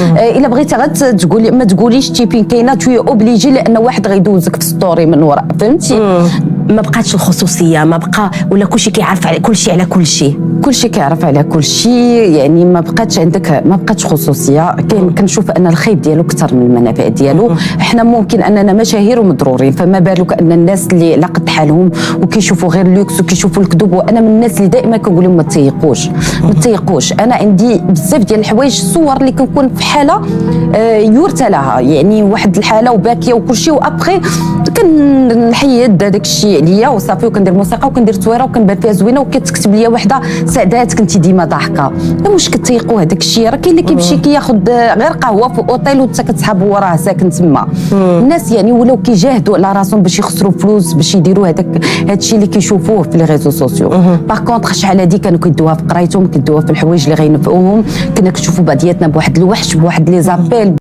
الا بغيتي غير تقولي ما تقوليش تيبين كاينه شويه اوبليجي لان واحد غيدوزك في ستوري من وراء، فهمتي؟ ما بقاتش الخصوصيه، ما بقى ولا كلشي كيعرف على كلشي، على كلشي كيعرف على كلشي، يعني ما بقاتش خصوصيه. كاين كنشوف ان الخيب ديالو اكثر من المنافع ديالو. احنا ممكن اننا مشاهير ومضرورين، فما بالك ان الناس اللي على قد حالهم وكيشوفوا غير اللوكس وكيشوفوا الكذوب. وانا من الناس اللي دائما كنقول لهم ما تيقوش. انا عندي بزاف ديال الحوايج، الصور اللي كنكون في حاله يرثى لها، يعني واحد الحاله وباكيه وكلشي، وابخي كنحيد هذاك الشيء عليا وصافي، وكندير موسيقى وكندير تصويره وكنبان فيها زوينه، وكتكتب لي وحده سعدات كنتي ديما ضاحكه. واش كتيقوا هذاك الشيء؟ راه كاين اللي كيمشي كياخذ غير قهوه في اوتيل وانت كتسحب وراه ساكن تما. الناس يعني ولاو كيجاهدوا على راسهم باش يخسروا فلوس باش يديروا هذا الشيء اللي كيشوفوه في لي ريزو سوسيو. باغ كونطخ شحال هادي كانوا كيدوها في قرايتهم، كيدوها في الحوايج اللي غينفعوهم. كنا كنشوفوا بعضياتنا بواحد الوحش، بواحد لي زابيل.